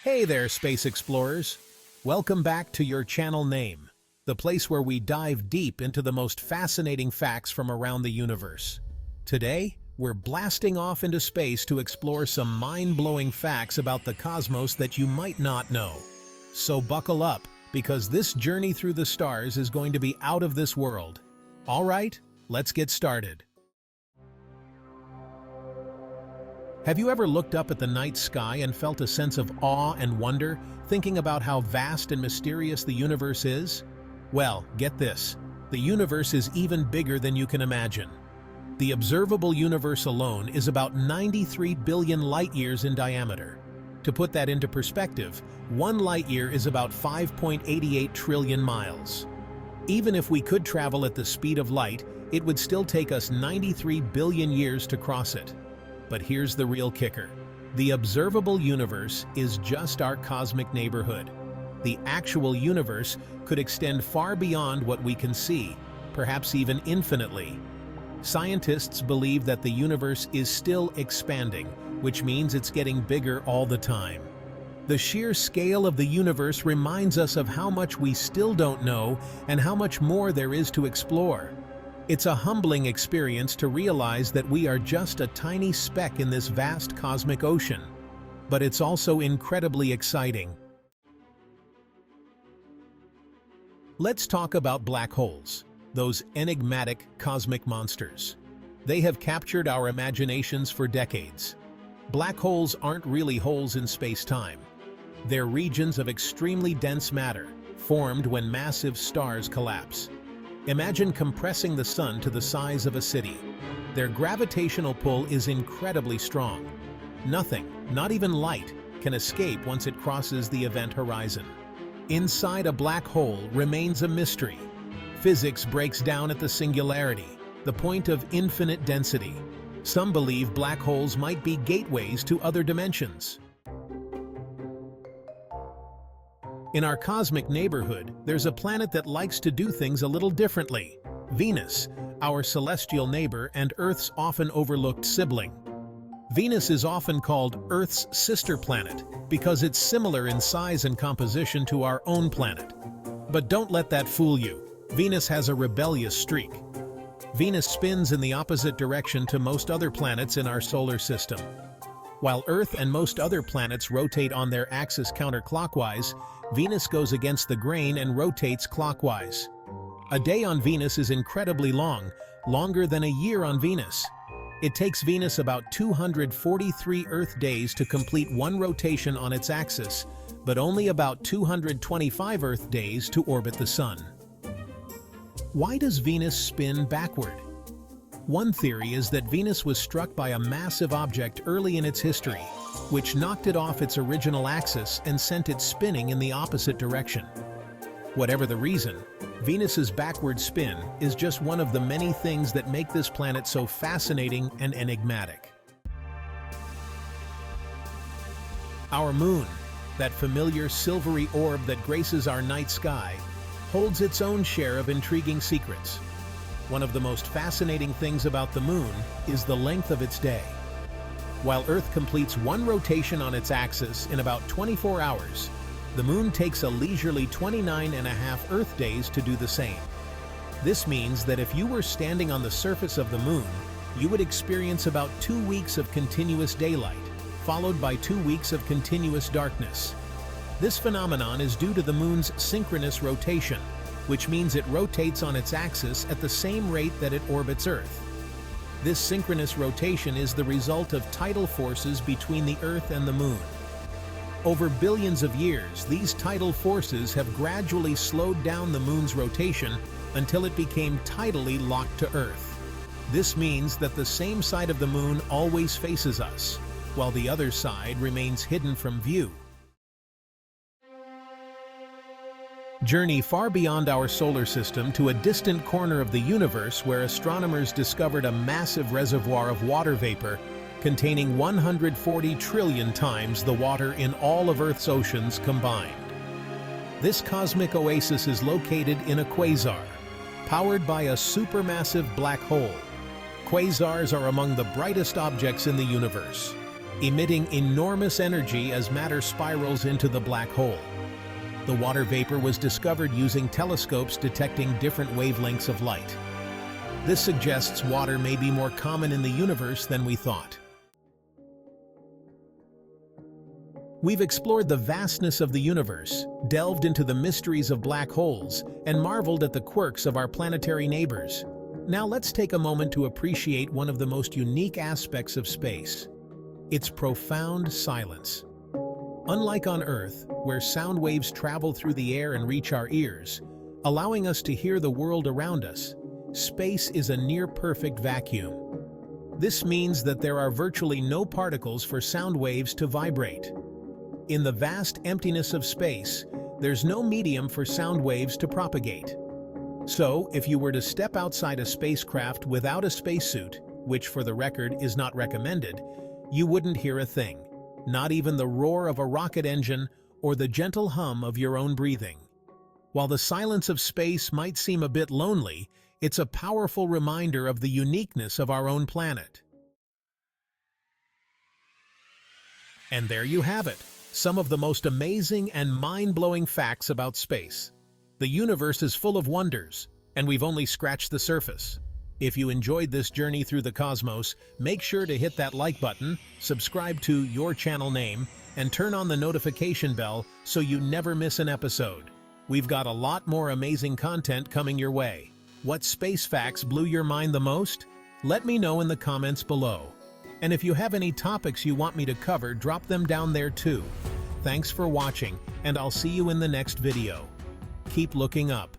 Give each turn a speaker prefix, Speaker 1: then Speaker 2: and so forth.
Speaker 1: Hey there, space explorers! Welcome back to your channel name, the place where we dive deep into the most fascinating facts from around the universe. Today, we're blasting off into space to explore some mind-blowing facts about the cosmos that you might not know. So buckle up, because this journey through the stars is going to be out of this world. All right, let's get started. Have you ever looked up at the night sky and felt a sense of awe and wonder, thinking about how vast and mysterious the universe is? Well, get this. The universe is even bigger than you can imagine. The observable universe alone is about 93 billion light-years in diameter. To put that into perspective, 1 light-year is about 5.88 trillion miles. Even if we could travel at the speed of light, it would still take us 93 billion years to cross it. But here's the real kicker. The observable universe is just our cosmic neighborhood. The actual universe could extend far beyond what we can see, perhaps even infinitely. Scientists believe that the universe is still expanding, which means it's getting bigger all the time. The sheer scale of the universe reminds us of how much we still don't know and how much more there is to explore. It's a humbling experience to realize that we are just a tiny speck in this vast cosmic ocean. But it's also incredibly exciting. Let's talk about black holes, those enigmatic cosmic monsters. They have captured our imaginations for decades. Black holes aren't really holes in space-time. They're regions of extremely dense matter, formed when massive stars collapse. Imagine compressing the sun to the size of a city. Their gravitational pull is incredibly strong. Nothing, not even light, can escape once it crosses the event horizon. Inside a black hole remains a mystery. Physics breaks down at the singularity, the point of infinite density. Some believe black holes might be gateways to other dimensions. In our cosmic neighborhood, there's a planet that likes to do things a little differently. Venus, our celestial neighbor and Earth's often overlooked sibling. Venus is often called Earth's sister planet because it's similar in size and composition to our own planet. But don't let that fool you. Venus has a rebellious streak. Venus spins in the opposite direction to most other planets in our solar system. While Earth and most other planets rotate on their axis counterclockwise, Venus goes against the grain and rotates clockwise. A day on Venus is incredibly long, longer than a year on Venus. It takes Venus about 243 Earth days to complete one rotation on its axis, but only about 225 Earth days to orbit the Sun. Why does Venus spin backward? One theory is that Venus was struck by a massive object early in its history, which knocked it off its original axis and sent it spinning in the opposite direction. Whatever the reason, Venus's backward spin is just one of the many things that make this planet so fascinating and enigmatic. Our moon, that familiar silvery orb that graces our night sky, holds its own share of intriguing secrets. One of the most fascinating things about the moon is the length of its day. While Earth completes one rotation on its axis in about 24 hours, the moon takes a leisurely 29.5 Earth days to do the same. This means that if you were standing on the surface of the moon, you would experience about 2 weeks of continuous daylight, followed by 2 weeks of continuous darkness. This phenomenon is due to the moon's synchronous rotation, which means it rotates on its axis at the same rate that it orbits Earth. This synchronous rotation is the result of tidal forces between the Earth and the Moon. Over billions of years, these tidal forces have gradually slowed down the Moon's rotation until it became tidally locked to Earth. This means that the same side of the Moon always faces us, while the other side remains hidden from view. Journey far beyond our solar system to a distant corner of the universe where astronomers discovered a massive reservoir of water vapor containing 140 trillion times the water in all of Earth's oceans combined. This cosmic oasis is located in a quasar, powered by a supermassive black hole. Quasars are among the brightest objects in the universe. emitting enormous energy as matter spirals into the black hole. The water vapor was discovered using telescopes detecting different wavelengths of light. This suggests water may be more common in the universe than we thought. We've explored the vastness of the universe, delved into the mysteries of black holes, and marveled at the quirks of our planetary neighbors. Now let's take a moment to appreciate one of the most unique aspects of space: its profound silence. Unlike on Earth, where sound waves travel through the air and reach our ears, allowing us to hear the world around us, space is a near-perfect vacuum. This means that there are virtually no particles for sound waves to vibrate. In the vast emptiness of space, there's no medium for sound waves to propagate. So, if you were to step outside a spacecraft without a spacesuit, which for the record is not recommended, you wouldn't hear a thing, not even the roar of a rocket engine or the gentle hum of your own breathing. While the silence of space might seem a bit lonely, it's a powerful reminder of the uniqueness of our own planet. And there you have it, some of the most amazing and mind-blowing facts about space. The universe is full of wonders, and we've only scratched the surface. If you enjoyed this journey through the cosmos, make sure to hit that like button, subscribe to your channel name, and turn on the notification bell so you never miss an episode. We've got a lot more amazing content coming your way. What space facts blew your mind the most? Let me know in the comments below. And if you have any topics you want me to cover, drop them down there too. Thanks for watching, and I'll see you in the next video. Keep looking up.